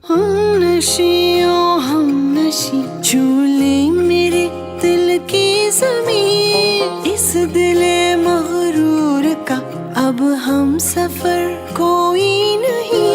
हम नशियों हम नशी झूले मेरे दिल की ज़मीन, इस दिले मगरूर का अब हम सफर कोई नहीं।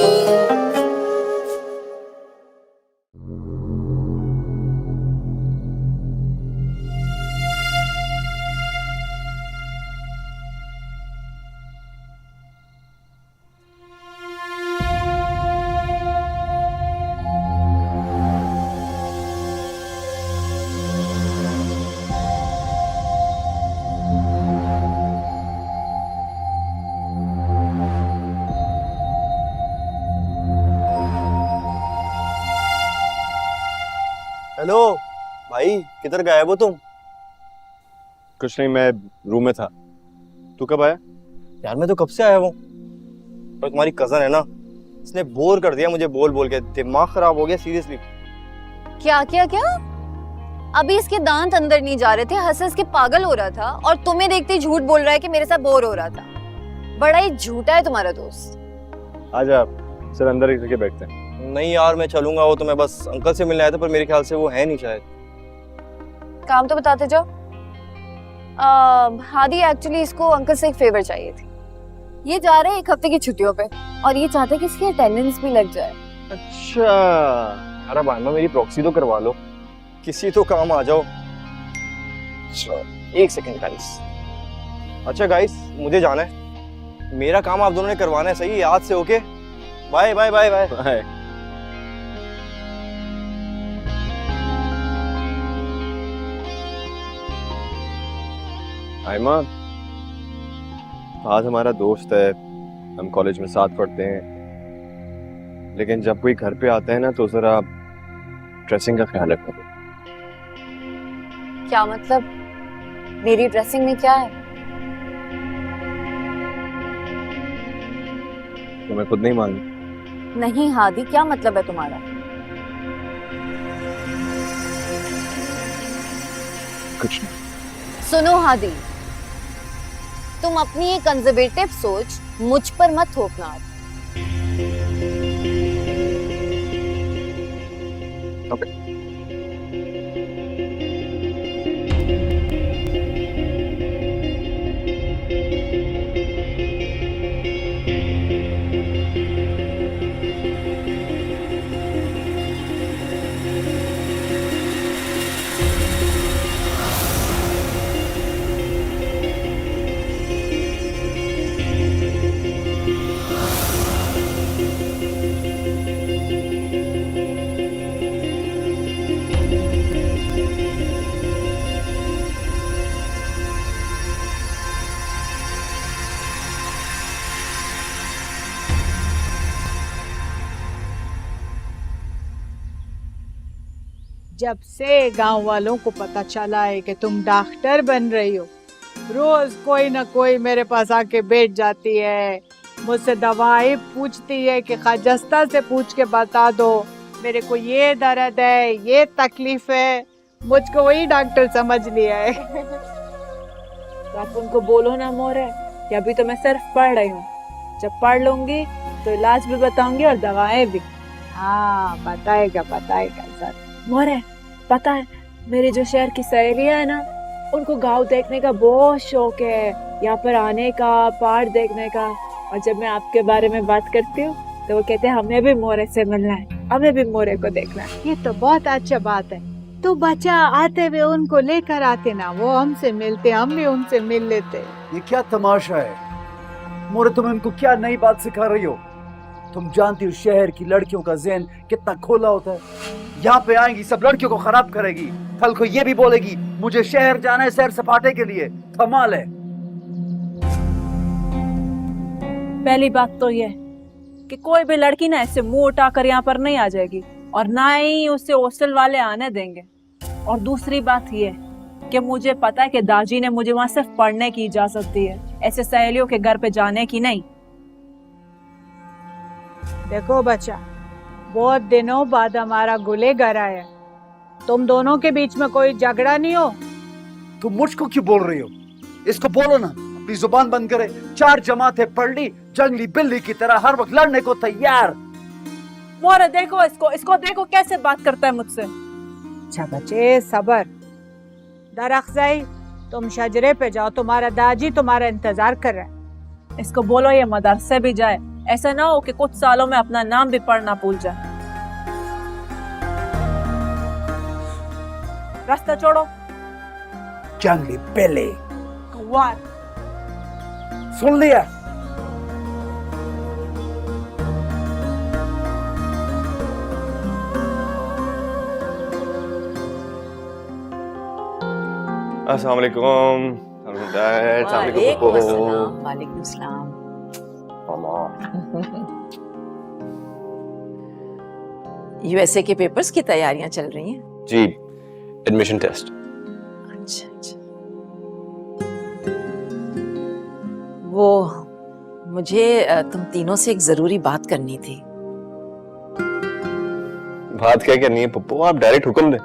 हेलो भाई, किधर गायब हो तुम? कुछ नहीं, मैं रूम में था। तू कब आया? यार मैं तो कब से आया हूँ, पर तुम्हारी कजन है ना, इसने बोर कर दिया मुझे बोल बोल के, दिमाग खराब हो गया सीरियसली। क्या क्या क्या? अभी इसके दांत अंदर नहीं जा रहे थे, हंस हंस के पागल हो रहा था, और तुम्हें देखते ही झूठ बोल रहा है कि मेरे साथ बोर हो रहा था। बड़ा ही झूठा है तुम्हारा दोस्त। आजा, सर अंदर ही करके बैठते हैं। नहीं यार मैं चलूंगा, वो तो मैं बस अंकल से मिलने आया था, पर मेरे ख्याल से वो है नहीं शायद। काम तो बताते जाओ। हादी एक्चुअली इसको अंकल से एक फेवर चाहिए थी। ये जा रहे हैं 1 हफ्ते की छुट्टियों पे, और ये चाहते हैं कि इसकी अटेंडेंस भी लग जाए। अच्छा, अरे भाई मेरी प्रॉक्सी तो करवा लो। किसी तो काम आ जाओ। अच्छा 1 सेकंड गाइस। अच्छा गाइस, मुझे जाना है, मेरा काम आप दोनों ने करवाना है, सही याद से? Okay, bye bye bye bye. Hi. Ayma, आज हमारा दोस्त है, हम कॉलेज में साथ पढ़ते हैं, लेकिन जब कोई घर पे आता है ना तो जरा ड्रेसिंग का ख्याल रखो। क्या मतलब? मेरी ड्रेसिंग में क्या है? तो मैं खुद नहीं मान। नहीं हादी, क्या मतलब है तुम्हारा? कुछ नहीं। सुनो हादी, तुम अपनी ये कंजर्वेटिव सोच मुझ पर मत थोपना। ओके। जब से गांव वालों को पता चला है कि तुम डॉक्टर बन रही हो, रोज कोई ना कोई मेरे पास आके बैठ जाती है, मुझसे दवाई पूछती है कि खाजस्ता से पूछ के बता दो, मेरे को ये दर्द है, ये तकलीफ है। मुझको वही डॉक्टर समझ लिया है। तो आप उनको बोलो ना मोरे कि अभी तो मैं सिर्फ पढ़ रही हूँ, जब पढ़ लूंगी तो इलाज भी बताऊंगी और दवाएं भी। हाँ बताएगा बताएगा सर। मोरे पता है, मेरी जो शहर की सहेलियां है ना, उनको गांव देखने का बहुत शौक है, यहाँ पर आने का, पहाड़ देखने का। और जब मैं आपके बारे में बात करती हूँ तो वो कहते हैं हमें भी मोरे से मिलना है, हमें भी मोरे को देखना है। ये तो बहुत अच्छा बात है। तो बच्चा आते हुए उनको लेकर आते ना, वो हमसे मिलते, हम भी उनसे मिल लेते। ये क्या तमाशा है मोरे, तुम इनको क्या नई बात सिखा रही हो? तुम जानती हो शहर की लड़कियों का ज़हन कितना खोला होता है। यहाँ पे आएंगी सब लड़कियों को खराब करेगी, कल को ये भी बोलेगी मुझे शहर जाना है सैर सपाटे के लिए। कमाल है। पहली बात तो ये कि कोई भी लड़की ना ऐसे मुंह उठाकर यहाँ पर नहीं आ जाएगी, और ना ही उससे हॉस्टल वाले आने देंगे। और दूसरी बात ये कि मुझे पता है कि दाजी ने मुझे वहां सिर्फ पढ़ने की इजाजत दी है, ऐसे सहेलियों के घर पे जाने की नहीं। देखो बच्चा, बहुत दिनों बाद हमारा गुले घर आया, तुम दोनों के बीच में कोई झगड़ा नहीं हो? तुम मुझको क्यों बोल रही हो? इसको बोलो ना अपनी जुबान बंद करे। 4 जमातें पढ़ ली, जंगली बिल्ली की तरह हर वक्त लड़ने को तैयार। मोरे देखो इसको, इसको देखो कैसे बात करता है मुझसे। अच्छा बच्चे सबर। दरअफ्जाई तुम शजरे पे जाओ, तुम्हारा दाजी तुम्हारा इंतजार कर रहा है। इसको बोलो ये मदरसे भी जाए, ऐसा ना हो कि कुछ सालों में अपना नाम भी पढ़ना भूल जाए। रास्ता छोड़ो। जंगली पहले गवार। सुन लिया। अस्सलाम वालेकुम डैड। वालेकुम सलाम। यूएसए के पेपर्स की तैयारियां चल रही हैं? जी, एडमिशन टेस्ट। अच्छा अच्छा। वो मुझे तुम तीनों से एक जरूरी बात करनी थी। बात क्या करनी है पप्पू, आप डायरेक्ट हुक्म दें।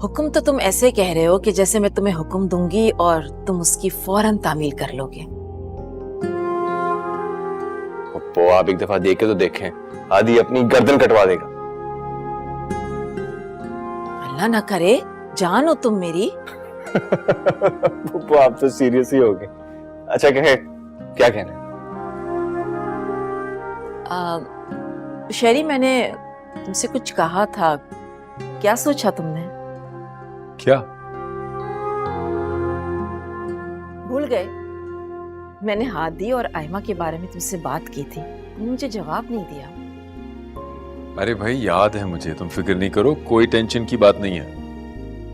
हुक्म तो तुम ऐसे कह रहे हो कि जैसे मैं तुम्हें हुक्म दूंगी और तुम उसकी फौरन तामील कर लोगे। पप्पू आप एक दफा देख के तो देखें, आदि अपनी गर्दन कटवा देगा। अल्लाह ना करे, जान हो तुम मेरी। पप्पू आप तो सीरियस ही हो गए। अच्छा कहे, क्या कहना है? शेरी मैंने तुमसे कुछ कहा था, क्या सोचा तुमने? क्या? भूल गए? मैंने हादी और आयमा के बारे में तुमसे बात की थी, तुमने मुझे जवाब नहीं दिया। अरे भाई याद है मुझे, तुम फिक्र नहीं करो, कोई टेंशन की बात नहीं है।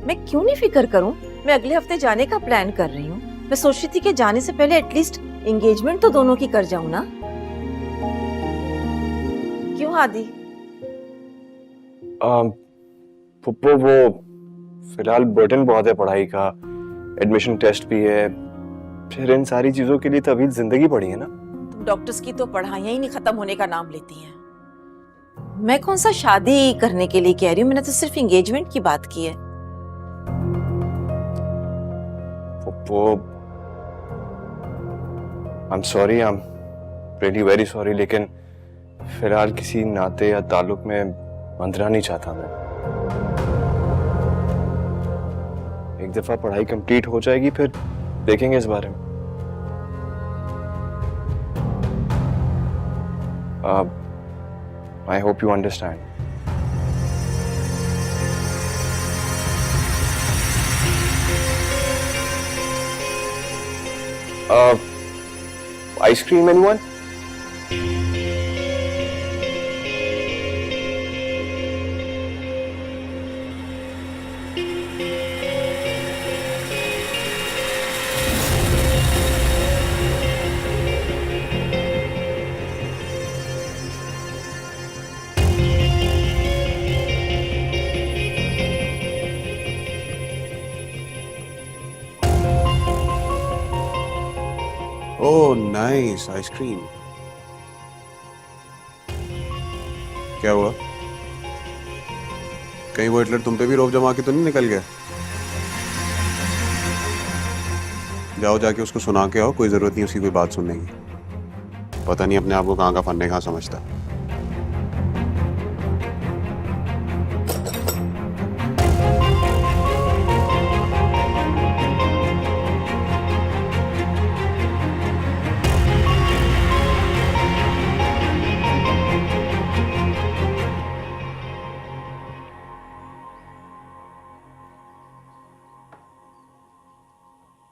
मैं क्यों नहीं फिक्र करूं? मैं अगले हफ्ते जाने का प्लान कर रही हूँ। मैं सोच रही थी कि जाने से पहले एटलीस्ट एंगेजमेंट तो दोनों की कर जाऊं ना। क्यों हादी? पप्पू वो फिलहाल बर्डन बहुत है पढ़ाई का, एडमिशन टेस्ट भी है, फिर इन सारी चीजों के लिए तो अभी जिंदगी पड़ी है ना। तुम डॉक्टर्स की तो पढ़ाइयां ही नहीं खत्म होने का नाम लेती हैं। मैं कौन सा शादी करने के लिए कह रही हूँ, मैंने तो सिर्फ एंगेजमेंट की बात की है। Pappu I am sorry, I am really very sorry, लेकिन फिलहाल किसी नाते या ताल्लुक में बंधना नहीं चाहता मैं। एक दफा पढ़ाई कंप्लीट हो जाएगी फिर देखेंगे इस बारे में। I hope you understand. Ice cream anyone? Oh nice ice cream. क्या हुआ? कहीं वो हिटलर तुम पे भी रौब जमा के तो नहीं निकल गया? जाओ जाके उसको सुना के आओ, कोई जरूरत नहीं उसकी कोई बात सुनने की। पता नहीं अपने आप को कहाँ का फन्ने कहाँ समझता।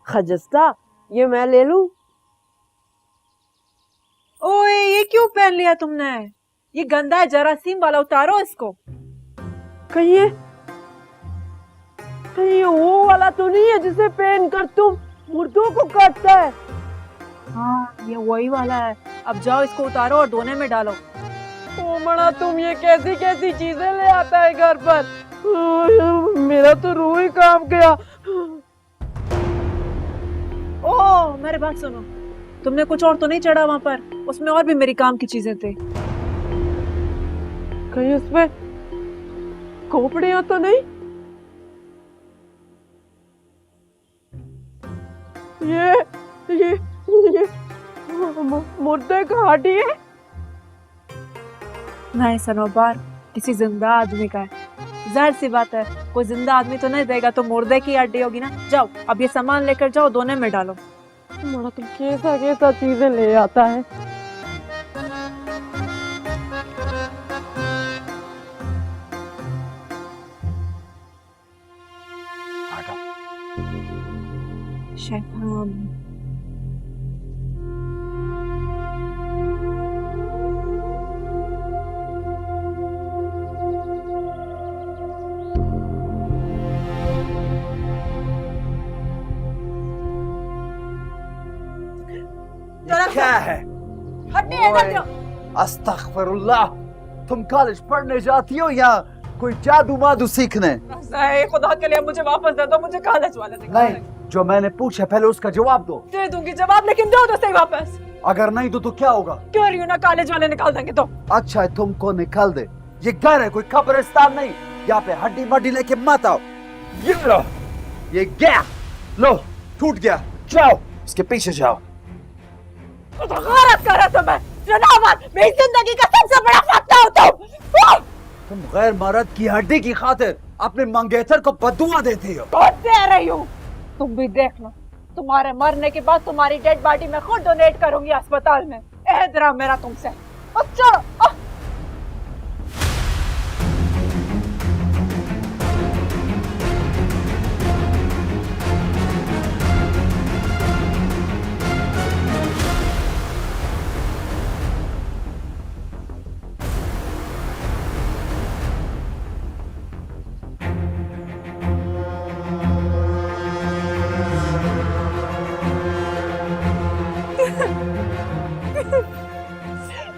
खजस्ता, ये मैं ले लूं? ओए ये क्यों पहन लिया तुमने? ये गंदा है, जरासीम वाला, उतारो इसको। कहीं ये वो वाला तो नहीं है जिसे पहन कर तुम मुर्दों को काटता है? हाँ ये वही वाला है। अब जाओ इसको उतारो और धोने में डालो। ओ मना, तुम ये कैसी कैसी चीजें ले आता है घर पर। मेरा तो रूह ही कांप गया। ओह मेरे बात सुनो, तुमने कुछ और तो नहीं चढ़ा वहां पर? उसमें और भी मेरी काम की चीजें थी। कहीं उसमें खोपड़ियां तो नहीं? ये मुर्दे का हड्डी है? नहीं सनोबार, किसी जिंदा आदमी का है। जाहिर सी बात है, कोई जिंदा आदमी तो नहीं देगा, तो मुर्दे की हड्डी होगी ना। जाओ अब ये सामान लेकर जाओ, दोने में डालो। मोड़ा तुम कैसा कैसा चीजें ले आता है। शैतान। क्या है? अस्तगफिरुल्लाह, तुम कॉलेज पढ़ने जाती हो या कोई जादू मादू सीखने? खुदा के लिए मुझे वापस दे दो, मुझे कॉलेज वाले नहीं, जो मैंने पूछा पहले उसका जवाब दो। दे दूंगी जवाब, लेकिन दो तो सही वापस। अगर नहीं दो तो क्या होगा? क्यों रही हूँ ना, कॉलेज वाले निकाल देंगे तो। अच्छा है, तुमको निकाल दे। ये घर है, कोई कब्रिस्तान नहीं। यहाँ पे हड्डी मड्डी लेके मत आओ। ये लो, ये गया, लो टूट गया। जाओ इसके पीछे जाओ। तो गलत कर रहा था मैं। जनाब, मेरी जिंदगी का सबसे बड़ा फतवा हो तुम गैर मर्द की हड्डी की खातिर अपने मंगेतर को बदुआ देते हो। बहुत दे रही हूँ। तुम भी देख लो, तुम्हारे मरने के बाद तुम्हारी डेड बॉडी मैं खुद डोनेट करूंगी अस्पताल में। एहतरा मेरा तुमसे। अच्छा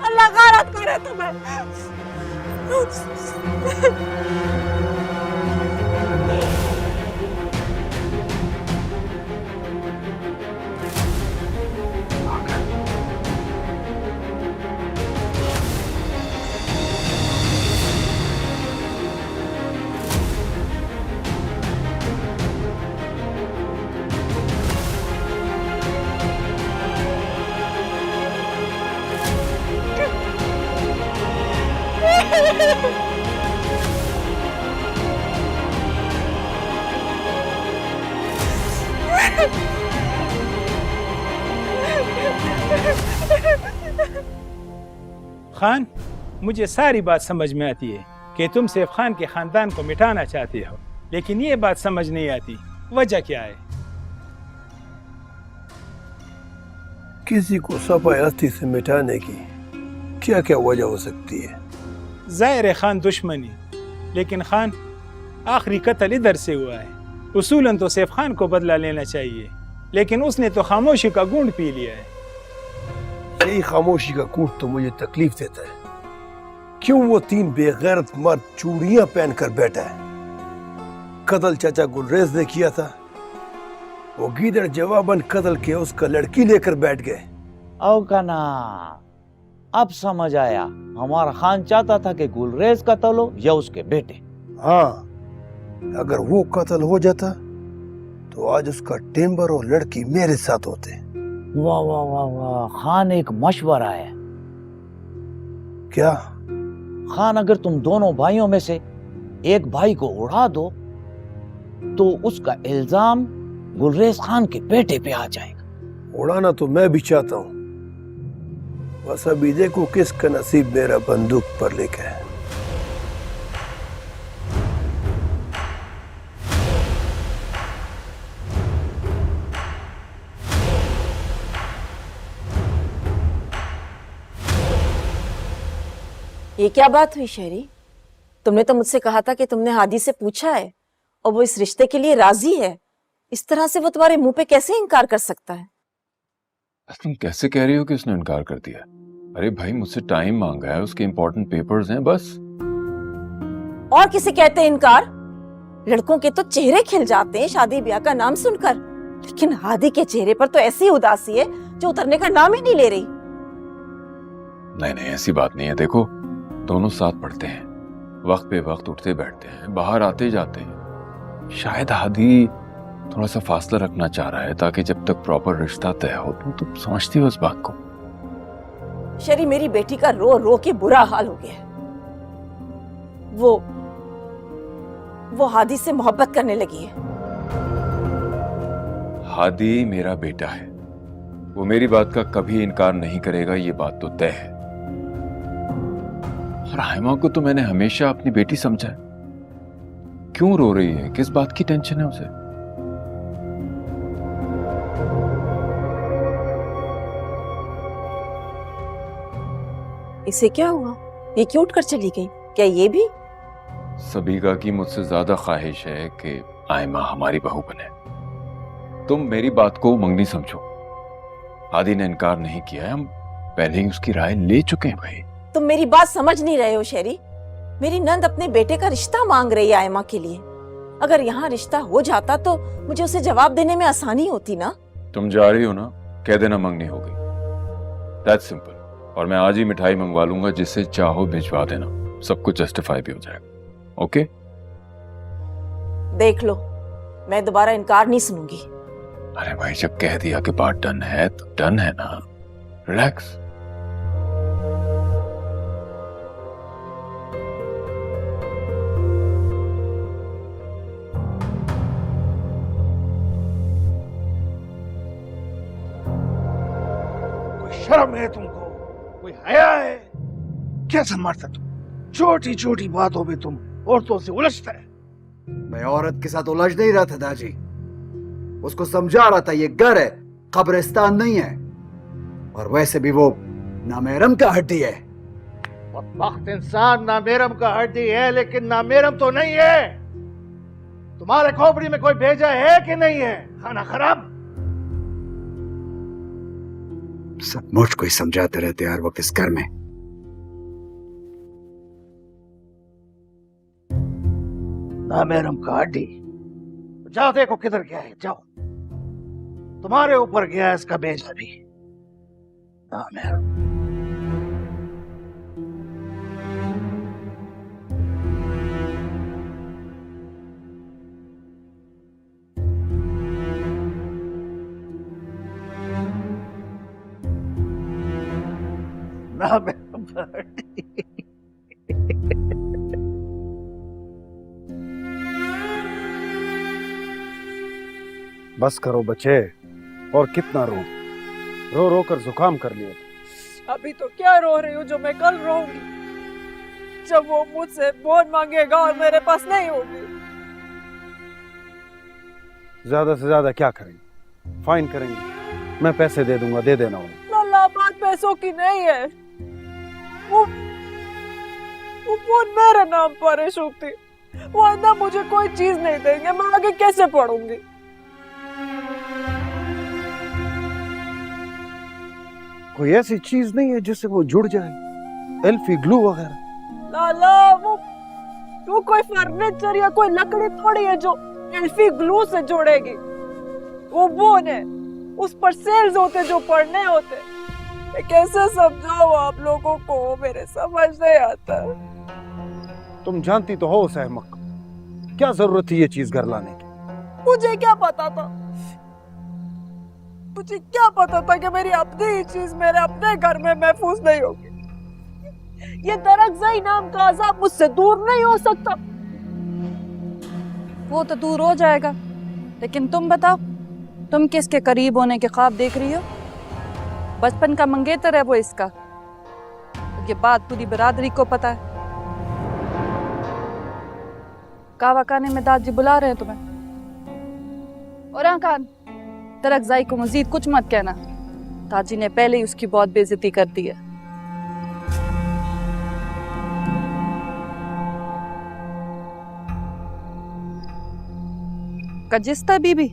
अल्लाह गारत करे तुम्हें। खान, मुझे सारी बात समझ में आती है कि तुम सैफ खान के खानदान को मिटाना चाहते हो, लेकिन ये बात समझ नहीं आती वजह क्या है। किसी को सफाई हस्ती से मिटाने की क्या क्या वजह हो सकती है? जाहिर है खान दुश्मनी, लेकिन खान आखिरी कत्ल इधर से हुआ है। उसूलन तो सैफ खान को बदला लेना चाहिए, लेकिन उसने तो खामोशी का घूंट पी लिया है। यही खामोशी का घूंट तो मुझे तकलीफ देता है। क्यों वो 3 बेगैरत मर्द चूड़ियां पहनकर बैठा है? कत्ल चाचा गुलरेज ने किया था, वो गीदड़ जवाबन कत्ल के उसका लड़की लेकर बैठ गए। ओ कना, अब समझ आया, हमारा खान चाहता था कि गुलरेज कत्ल हो या उसके बेटे। हाँ, अगर वो कत्ल हो जाता तो आज उसका टेम्बर और लड़की मेरे साथ होते। वाह वाह वाह वाह, खान एक मशवरा है। क्या? खान, अगर तुम दोनों भाइयों में से एक भाई को उड़ा दो तो उसका इल्जाम गुलरेज खान के बेटे पे आ जाएगा। उड़ाना तो मैं भी चाहता हूँ, बस अभी देखो किसका नसीब मेरा बंदूक पर लेके है। ये क्या बात हुई शहरी? तुमने तो मुझसे कहा था कि तुमने हादी से पूछा है और वो इस रिश्ते के लिए राजी है। इस तरह से वो तुम्हारे मुंह पे कैसे इनकार कर सकता है? तुम कैसे कह रही हो कि उसने इनकार कर दिया? अरे भाई, मुझसे टाइम मांगा है, उसके इंपॉर्टेंट पेपर्स हैं बस। और किसे कहते हैं इनकार? लड़कों के तो चेहरे खिल जाते हैं शादी ब्याह का नाम सुनकर, लेकिन हादी के चेहरे पर तो ऐसी उदासी है जो उतरने का नाम ही नहीं ले रही। नहीं नहीं, ऐसी बात नहीं है। देखो, दोनों साथ पढ़ते हैं, वक्त पे वक्त उठते बैठते हैं, बाहर आते जाते हैं। शायद हादी थोड़ा सा फासला रखना चाह रहा है ताकि जब तक प्रॉपर रिश्ता तय हो। तुम समझती हो इस बात को? शरी, मेरी बेटी का रो रो के बुरा हाल हो गया है। वो हादी से मोहब्बत करने लगी है। हादी मेरा बेटा है, वो मेरी बात का कभी इनकार नहीं करेगा, ये बात तो तय है। और आयमा को तो मैंने हमेशा अपनी बेटी समझा है। क्यों रो रही है? किस बात की टेंशन है उसे? इसे क्या हुआ? ये क्यों उठकर चली गई? क्या ये भी? सबीका की मुझसे ज्यादा ख्वाहिश है कि आयमा हमारी बहू बने। तुम मेरी बात को मंगनी समझो। हादी ने इनकार नहीं किया है, हम पहले ही उसकी राय ले चुके हैं भाई। तुम मेरी बात समझ नहीं रहे हो शेरी। मेरी नंद अपने बेटे का रिश्ता मांग रही है आयमा के लिए। अगर यहाँ रिश्ता हो जाता तो मुझे उसे जवाब देने में आसानी होती ना। तुम जा रही हो ना, कह देना मंगनी हो गई। That's simple. और मैं आज ही मिठाई मंगवा लूंगा, जिससे चाहो भिजवा देना, सब कुछ जस्टिफाई भी हो जाएगा। ओके? देख लो, मैं दोबारा इनकार नहीं सुनूंगी। अरे भाई, जब कह दिया कि बात डन है तो डन है ना। रिलैक्स। कोई शर्म है तुमको? कोई हया है? क्या समझता तुम? छोटी छोटी बातों में तुम औरतों से उलझता है। मैं औरत के साथ उलझ नहीं रहा था दाजी, उसको समझा रहा था ये घर है, कब्रिस्तान नहीं है। और वैसे भी वो नामेरम का हड्डी है। बदबख्त इंसान नामेरम का हड्डी है, लेकिन नामेरम तो नहीं है। तुम्हारे खोपड़ी में कोई भेजा है कि नहीं है? खाना खराब। सब मुझको ही समझाते रहते हर वक्त इस घर में। नामेरम का हड्डी। जाओ देखो किधर गया है, जाओ। तुम्हारे ऊपर गया है इसका भेजा भी। नामेरम। नामेरम का हड्डी। बस करो बच्चे, और कितना रो रो रो कर जुकाम कर लिया। अभी तो क्या रो रही हूँ जो मैं कल रोऊंगी, जब वो मुझसे बोन मांगेगा और मेरे पास नहीं होगी। ज्यादा से ज्यादा क्या करेंगे? फाइन करेंगे। मैं पैसे दे दूंगा, दे देना उन्हें। लल्ला, बात पैसों की नहीं है। वो बोन मेरे नाम पर है शुक्ति। वो आइंदा मुझे कोई चीज नहीं देंगे, मैं आगे कैसे पढ़ूंगी? कोई ऐसी चीज नहीं है जिससे वो जुड़ जाए? एल्फी ग्लू वगैरह? लाला, वो कोई फर्नीचर या कोई लकड़ी थोड़ी है जो एल्फी ग्लू से जोड़ेगी। वो बोन है, उस पर सेल्स होते जो पढ़ने होते। मैं कैसे समझाऊं आप लोगों को, मेरे समझ नहीं आता। तुम जानती तो हो उस अहमक, क्या जरूरत थी ये चीज घर लाने की? मुझे क्या पता था? मुझे क्या पता था कि मेरी अपनी ही चीज मेरे अपने घर में महफूज नहीं होगी। ये दरअज़ई नाम का अज़ाब मुझसे दूर नहीं हो सकता। वो तो दूर हो जाएगा, लेकिन तुम बताओ, तुम किसके करीब होने के ख्वाब देख रही हो? बचपन का मंगेतर है वो इसका। ये बात पूरी बिरादरी को पता है। कावा खाने में दादी बुला रहे हैं तुम्हें। और हाँ खान, दरअज़ई को मजीद कुछ मत कहना, ताजी ने पहले ही उसकी बहुत बेइज्जती कर दी है। कजिस्ता बीबी,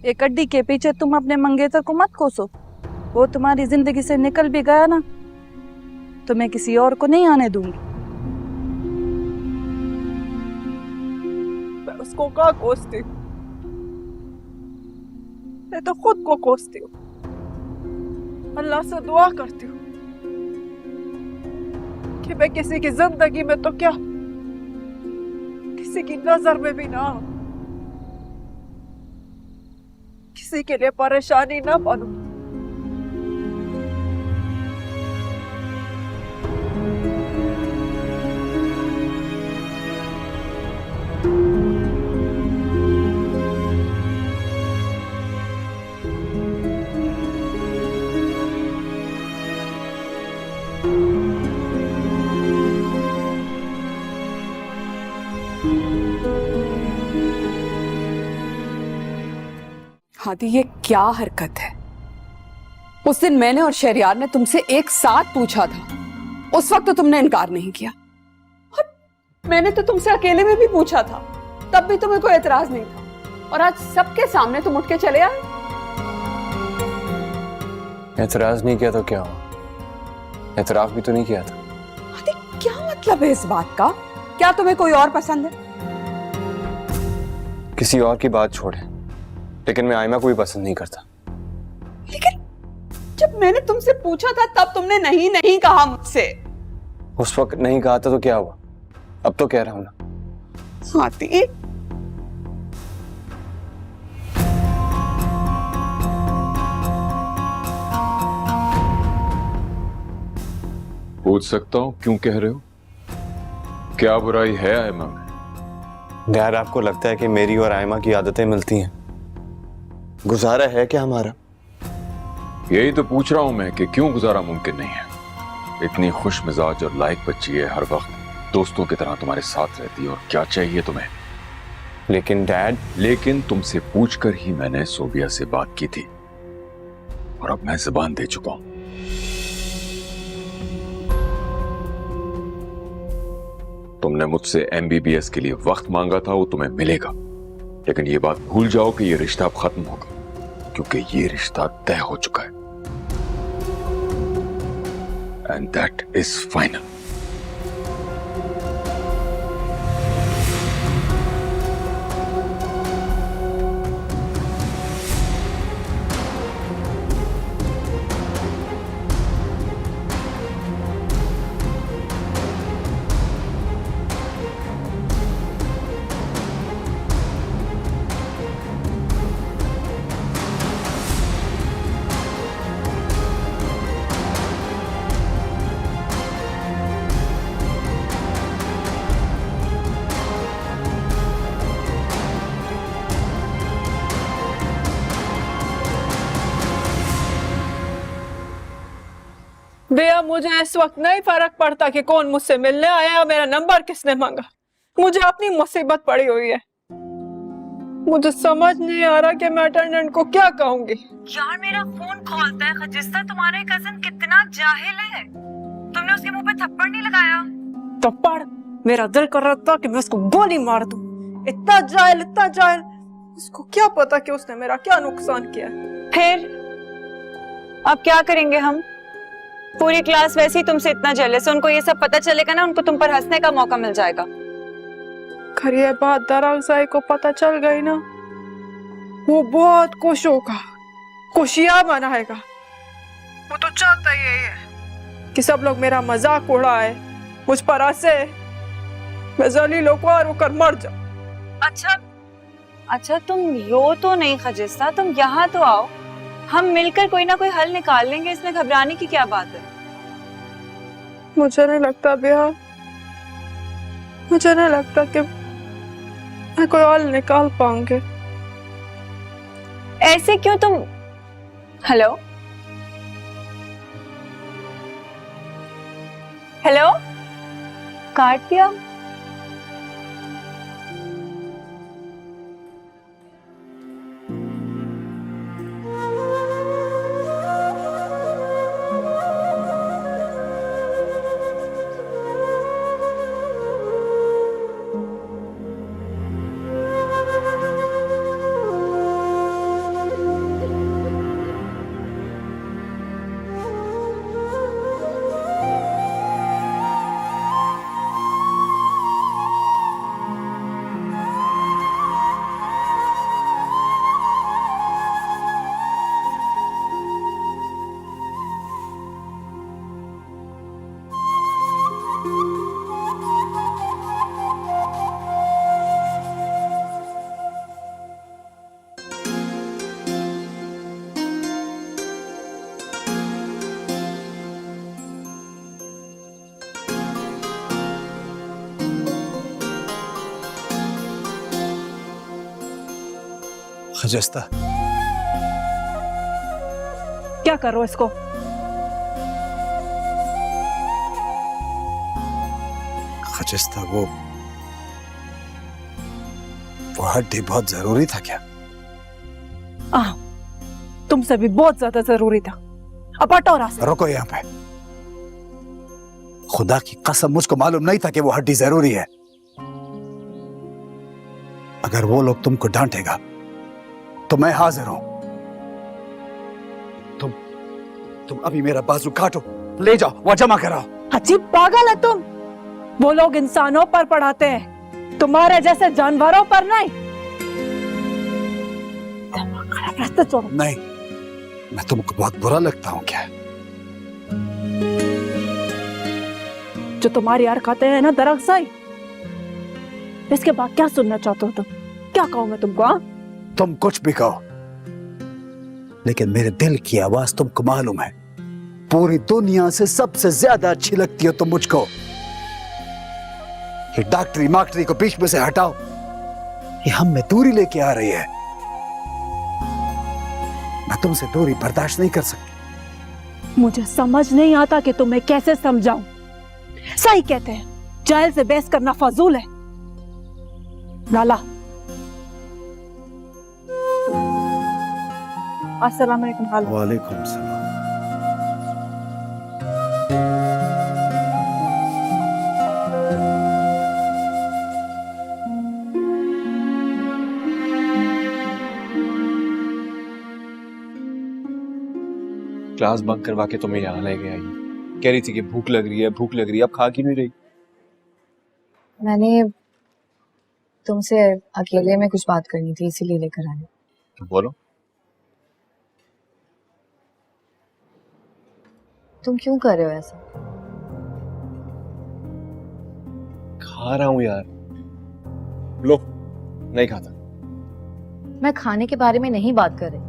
एक अड्डी के पीछे तुम अपने मंगेतर को मत कोसो। वो तुम्हारी जिंदगी से निकल भी गया ना, तो मैं किसी और को नहीं आने दूंगी। मैं उसको क्या कोसती हूँ? मैं तो खुद को कोसती हूँ। अल्लाह से दुआ करती हूँ कि मैं किसी की जिंदगी में तो क्या, किसी की नजर में भी ना आऊं, किसी के लिए परेशानी ना बनूं। हादी ये क्या हरकत है? उस दिन मैंने और शहरयार ने तुमसे एक साथ पूछा था, उस वक्त तो तुमने इनकार नहीं किया। और मैंने तो तुमसे अकेले में भी पूछा था, तब भी तुम्हें कोई एतराज नहीं था, और आज सबके सामने तुम उठ के चले आए। एतराज नहीं किया तो क्या हुआ? एतराफ भी तो नहीं किया था। हादी क्या मतलब है इस बात का? क्या तुम्हें कोई और पसंद है? किसी और की बात छोड़े, लेकिन मैं आयमा को भी पसंद नहीं करता। लेकिन जब मैंने तुमसे पूछा था तब तुमने नहीं नहीं कहा मुझसे। उस वक्त नहीं कहा था तो क्या हुआ? अब तो कह रहा हूं ना। हादी पूछ सकता हूँ क्यों कह रहे हो? क्या बुराई है आयमा में? यार आपको लगता है कि मेरी और आयमा की आदतें मिलती हैं? गुजारा है क्या हमारा? यही तो पूछ रहा हूं मैं कि क्यों गुजारा मुमकिन नहीं है। इतनी खुश मिजाज और लायक बच्ची है, हर वक्त दोस्तों की तरह तुम्हारे साथ रहती है, और क्या चाहिए तुम्हें? लेकिन डैड, लेकिन तुमसे पूछकर ही मैंने सोबिया से बात की थी, और अब मैं जुबान दे चुका हूं। तुमने मुझसे MBBS के लिए वक्त मांगा था, वो तुम्हें मिलेगा, लेकिन ये बात भूल जाओ कि ये रिश्ता अब खत्म होगा, क्योंकि ये रिश्ता तय हो चुका है। And that is final. भैया मुझे इस वक्त नहीं फर्क पड़ता कि कौन मुझसे मिलने आया या मेरा नंबर किसने मांगा। मुझे अपनी मुसीबत पड़ी हुई है। मुझे समझ नहीं आ रहा कि मैं अटेंडेंट को क्या कहूंगी। यार मेरा फोन खोलता है खजिस्ता, तुम्हारे कजन कितना जाहिल है। तुमने उसके मुंह पे थप्पड़ नहीं लगाया? थप्पड़? मेरा दिल कर रहा था कि मैं उसको गोली मार दूं। इतना जाहिल, इतना जाहिल। उसको क्या पता कि उसने मेरा क्या नुकसान किया। फिर अब क्या करेंगे हम? पूरी क्लास वैसे ही तुमसे इतना जेलस है, उनको ये सब पता चलेगा ना, उनको तुम पर हंसने का मौका मिल जाएगा। खैर ये बात दरअसल को पता चल गई ना, वो बहुत खुश होगा, खुशियां मनाएगा। वो तो चाहता ही है कि सब लोग मेरा मजाक उड़ाए, मुझ पर हंसे, मैं जलील होकर मर जाऊं। अच्छा तुम रो तो नहीं खजिस्ता, तुम यहाँ तो आओ, हम मिलकर कोई ना कोई हल निकाल लेंगे। इसमें घबराने की क्या बात है? मुझे नहीं लगता भैया, मुझे नहीं लगता कि मैं कोई हल निकाल पाऊंगी। ऐसे क्यों तुम? हेलो हेलो, काट दिया? खजिस्ता, क्या करो इसको? खजिस्ता, वो हड्डी बहुत जरूरी था क्या? तुमसे भी बहुत ज्यादा जरूरी था। अब हटो रास्ते से। रुको यहाँ पे। खुदा की कसम मुझको मालूम नहीं था कि वो हड्डी जरूरी है। अगर वो लोग तुमको डांटेगा तो मैं हाजिर हूं। तुम अभी मेरा बाजू काटो, ले जाओ वहां जमा कराओ। अजीब पागल है तुम। वो लोग इंसानों पर पढ़ाते हैं, तुम्हारे जैसे जानवरों पर नहीं। रास्ते छोड़ो। नहीं, मैं तुमको बहुत बुरा लगता हूं क्या? जो तुम्हारी हरकतें हैं ना दरअसल, इसके बाद क्या सुनना चाहते हो तुम? क्या कहूं मैं तुमको? हाँ, तुम कुछ भी कहो, लेकिन मेरे दिल की आवाज तुमको मालूम है। पूरी दुनिया से सबसे ज्यादा अच्छी लगती हो तुम मुझको। ये डॉक्टरी माक्टरी को बीच में से हटाओ, ये हम में दूरी लेके आ रही है। मैं तुमसे दूरी बर्दाश्त नहीं कर सकती। मुझे समझ नहीं आता कि तुम्हें कैसे समझाऊं। सही कहते हैं, जाहिल से बहस करना फजूल है। नाला, अस्सलाम वालेकुम। वालेकुम सलाम। क्लास बंक करवा के तुम्हें यहाँ लेके आई, कह रही थी कि भूख लग रही है, भूख लग रही है, अब खा क्यों नहीं रही? मैंने तुमसे अकेले में कुछ बात करनी थी, इसीलिए लेकर आई। तो बोलो। तुम क्यों कर रहे हो ऐसा? खा रहा हूँ यार। लो, नहीं खाता। मैं खाने के बारे में नहीं बात कर रही,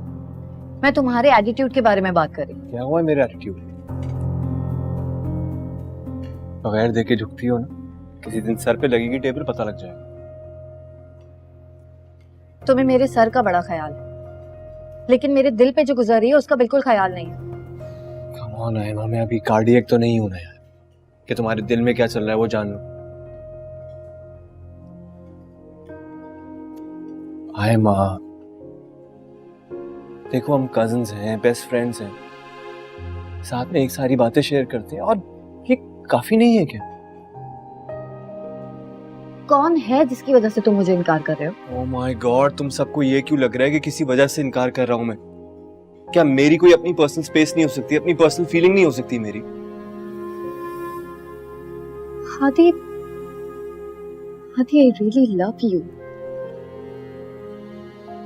मैं तुम्हारे एटीट्यूड के बारे में बात कर रही। क्या हुआ है मेरा एटीट्यूड? बगैर देखे झुकती हो ना, किसी दिन सर पे लगेगी टेबल, पता लग जाएगा। तुम्हें मेरे सर का बड़ा ख्याल है, लेकिन मेरे दिल पे जो गुजर रही है उसका बिल्कुल ख्याल नहीं है। कम ऑन आयमा, मैं अभी कार्डियक तो नहीं हूं ना यार, कि तुम्हारे दिल में क्या चल रहा है वो जान लो। आयमा, देखो हम कजिन्स हैं, बेस्ट फ्रेंड्स हैं, साथ में एक सारी बातें शेयर करते हैं, और ये काफी नहीं है क्या? कौन है जिसकी वजह से तुम मुझे इनकार कर रहे हो? ओह माय गॉड, तुम सबको ये क्यों लग रहा है कि किसी वजह से इनकार कर रहा हूं मैं? क्या मेरी कोई अपनी पर्सनल स्पेस नहीं हो सकती, अपनी पर्सनल फीलिंग नहीं हो सकती मेरी? Hadi, I really love you.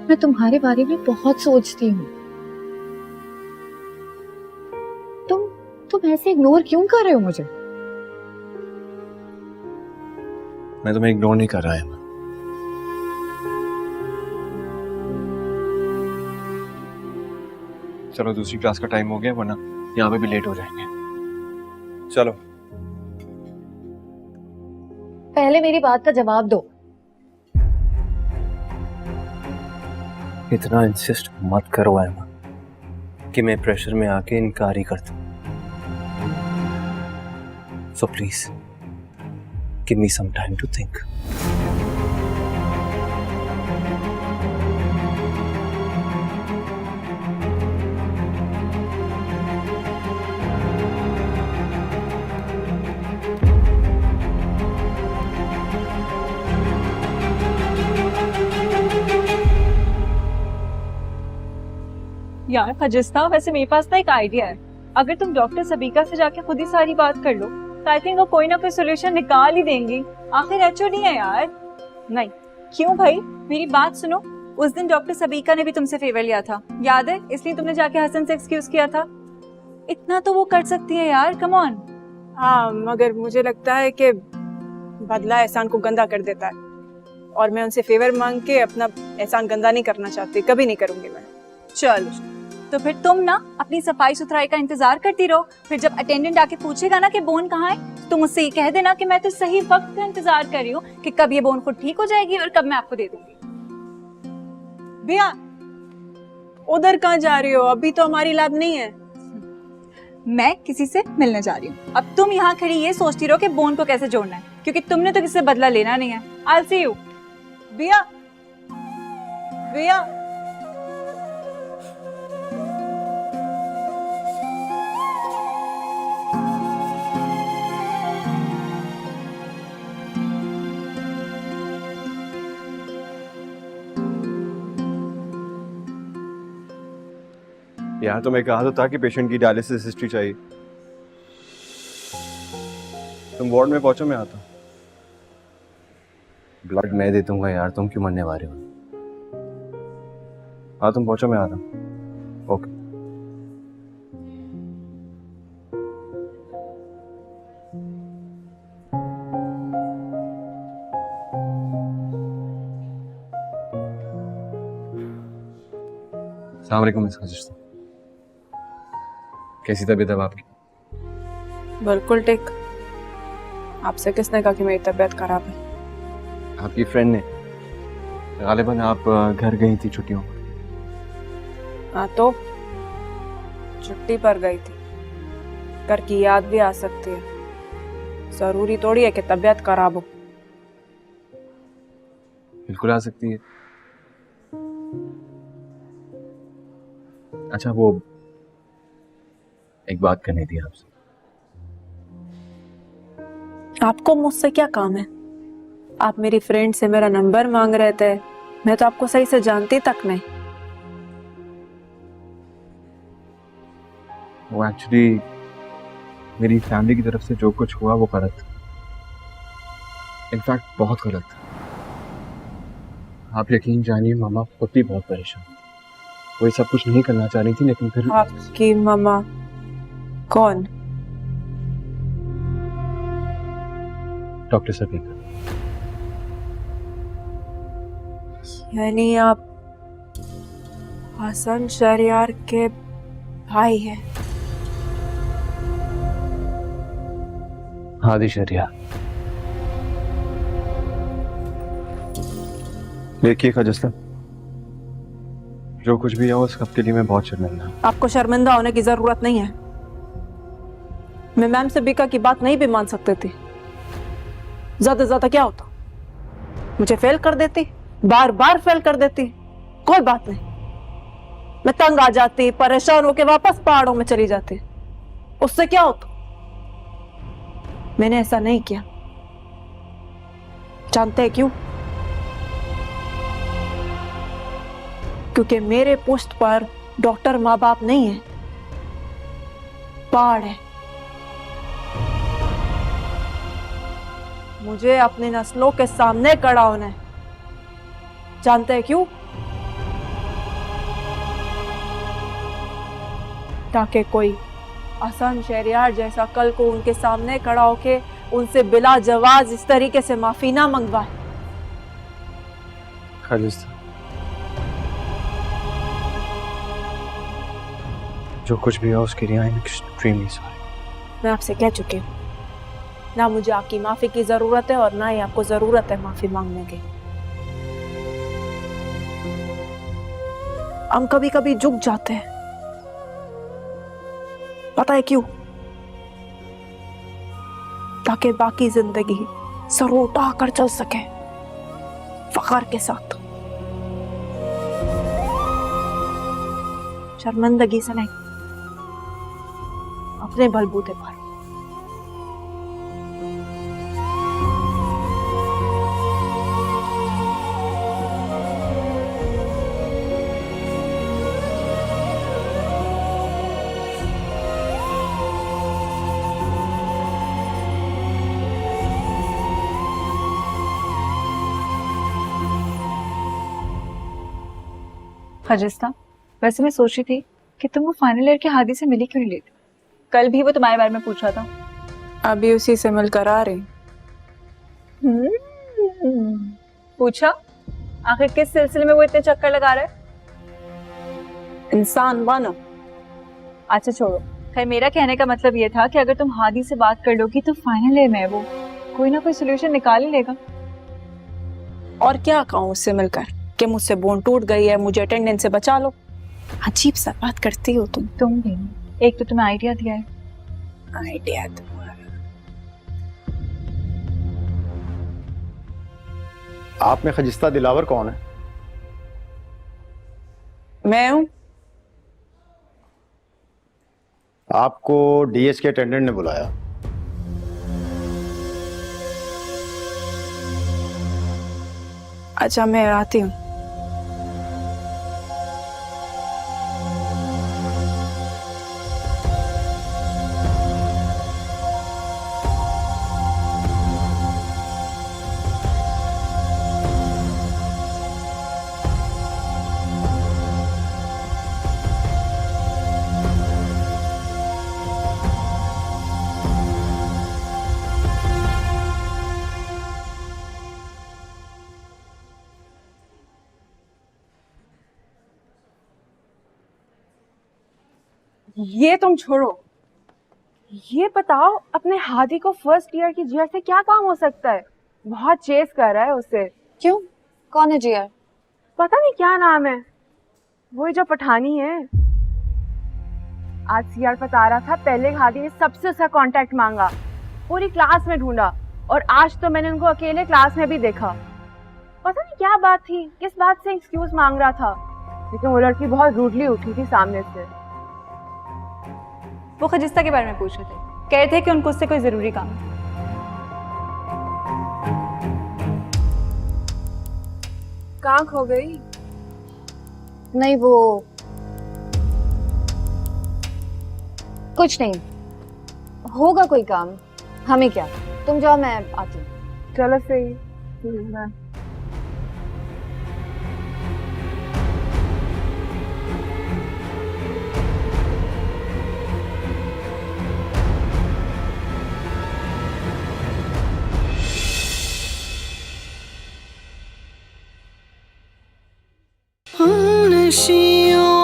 मैं तुम्हारे बारे में बहुत सोचती हूँ। तुम ऐसे इग्नोर क्यों कर रहे हो मुझे? मैं तुम्हें इग्नोर नहीं कर रहा है। चलो दूसरी क्लास का टाइम हो गया, वरना यहाँ पे भी लेट हो जाएंगे। चलो। पहले मेरी बात का जवाब दो। इतना इंसिस्ट मत करो एमा कि मैं प्रेशर में आके इनकार ही कर दूं। So please give me some time to think. यार फजिस्ता, वैसे मेरे पास ना एक आइडिया है। अगर तुम डॉक्टर सबीका से जाके खुद ही सारी बात कर लो तो आई थिंक वो कोई ना कोई सोल्यूशन निकाल ही देंगी। आखिर एचओडी है यार। नहीं क्यों भाई, मेरी बात सुनो। उस दिन डॉक्टर सबीका ने भी तुमसे फेवर लिया था, याद है? इसलिए तुमने जाके हसन से एक्सक्यूज किया था। इतना तो वो कर सकती है यार, कम ऑन। हाँ, मगर मुझे लगता है कि बदला एहसान को गंदा कर देता है, और मैं उनसे फेवर मांग के अपना एहसान गंदा नहीं करना चाहती, कभी नहीं करूंगी मैं। चलो तो फिर तुम ना अपनी सफाई सुथराई का इंतजार करती रहो। फिर जब अटेंडेंट आके पूछेगा ना कि बोन कहाँ है, तुम उससे ये कह देना कि मैं तो सही वक्त का इंतजार कर रही हूँ कि कब ये बोन खुद ठीक हो जाएगी और कब मैं आपको दे दूंगी। भैया उधर कहाँ जा रही हो? अभी तो हमारी लैब नहीं है। मैं किसी से मिलने जा रही हूँ। अब तुम यहाँ खड़ी ये सोचती रहो कि बोन को कैसे जोड़ना है, क्योंकि तुमने तो किसी से बदला लेना नहीं है। I will see you. भैया भैया यार तुम्हें कहा तो था कि पेशेंट की डायलिसिस हिस्ट्री चाहिए। तुम वार्ड में पहुंचो, मैं आता हूँ। ब्लड मैं दे दूंगा यार, तुम क्यों मरने वाले हो? हाँ तुम पहुंचो, मैं आता हूँ। ओके। अस्सलाम वालेकुम मिस खाजिश। कैसी तबीयत है आपकी? बिल्कुल ठीक। आपसे किसने कहा कि मेरी तबीयत खराब है? आपकी फ्रेंड ने, गालिबन आप घर गई थी छुट्टियों में। हाँ तो छुट्टी पर गई थी, घर की याद भी आ सकती है। जरूरी थोड़ी है कि तबीयत खराब हो। बिल्कुल आ सकती है। अच्छा वो एक बात करनी थी आपसे। आपको मुझसे क्या काम है? आप मेरी फ्रेंड से मेरा नंबर मांग रहे थे, मैं तो आपको सही से जानती तक नहीं। वो एक्चुअली मेरी फैमिली की तरफ से जो कुछ हुआ वो गलत था, इनफैक्ट बहुत गलत था। आप यकीन जानिए मामा खुद भी बहुत परेशान, वो ये सब कुछ नहीं करना चाह रही थी, लेकिन फिर आपकी मामा कौन? डॉक्टर सबीका। यानी आप हसन शहरयार के भाई हैं? हादी शहरयार। देखिए खाजिस्ता, जो कुछ भी है उस सब के लिए मैं बहुत शर्मिंदा हूं। आपको शर्मिंदा होने की जरूरत नहीं है। मैं मैम सबीका की बात नहीं भी मान सकती थी। ज्यादा ज्यादा क्या होता, मुझे फेल कर देती, बार बार फेल कर देती, कोई बात नहीं। मैं तंग आ जाती, परेशान होकर वापस पहाड़ों में चली जाती, उससे क्या होता। मैंने ऐसा नहीं किया। जानते हैं क्यों? क्योंकि मेरे पोस्ट पर डॉक्टर माँ बाप नहीं है, पहाड़ है। मुझे अपनी नस्लों के सामने खड़ा होना है। जानते हैं क्यों? ताकि कोई हसन शहरयार जैसा कल को उनके सामने खड़ा होके उनसे बिला जवाज इस तरीके से माफी ना मंगवाए। खाजिस्ता, जो कुछ भी है उसके लिए आई एम एक्सट्रीमली सॉरी। मैं आपसे कह चुकी हूँ, ना मुझे आपकी माफी की जरूरत है और ना ही आपको जरूरत है माफी मांगने की। हम कभी कभी झुक जाते हैं, पता है क्यों? ताकि बाकी जिंदगी सर उठा कर चल सके फख्र के साथ, शर्मिंदगी से नहीं, अपने बलबूते पर। खाजिस्ता, वैसे मैं सोच रही थी कि तुम वो फाइनल ईयर के हादी से मिली क्यों नहीं लेती? कल भी वो तुम्हारे बारे में पूछ रहा था। अभी उसी से मिलकर आ रही। पूछा? आखिर किस सिलसिले में वो इतने चक्कर लगा रहा है? इंसान बनो। अच्छा छोड़ो, खैर मेरा कहने का मतलब ये था कि अगर तुम हादी से बात कर लोगी तो फाइनल ईयर में वो कोई ना कोई सोल्यूशन निकाल ही लेगा। और क्या कहूँ उससे मिलकर कि मुझसे बोन टूट गई है, मुझे अटेंडेंस से बचा लो। अजीब सा बात करती हो तुम भी। एक तो तुम्हें आइडिया दिया है। आइडिया तुम्हारा। आप में खजिस्ता दिलावर कौन है? मैं हूँ। आपको डीएस के अटेंडेंट ने बुलाया। अच्छा मैं आती हूँ। ये तुम छोड़ो, ये बताओ अपने हादी को फर्स्ट ईयर की जीआर से क्या काम हो सकता है? बहुत चेस कर रहा है उसे। क्यों? कौन है जीआर? पता नहीं क्या नाम है, वो जो पठानी है। आज सीआर बता रहा था पहले हादी ने सबसे उसका कांटेक्ट मांगा, पूरी क्लास में ढूंढा, और आज तो मैंने उनको अकेले क्लास में भी देखा। पता नहीं क्या बात थी, किस बात से एक्सक्यूज मांग रहा था, लेकिन वो लड़की बहुत रूडली उठी थी सामने से। वो खजिस्ता के बारे में पूछ रहे थे, कह रहे थे कि उनको उससे कोई जरूरी काम है। कहाँ खो गई? नहीं, वो कुछ नहीं, होगा कोई काम, हमें क्या। तुम जाओ, मैं आती हूँ। चलो सही।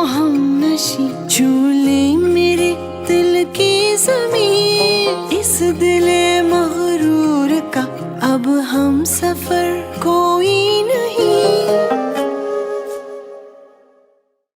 हम नशी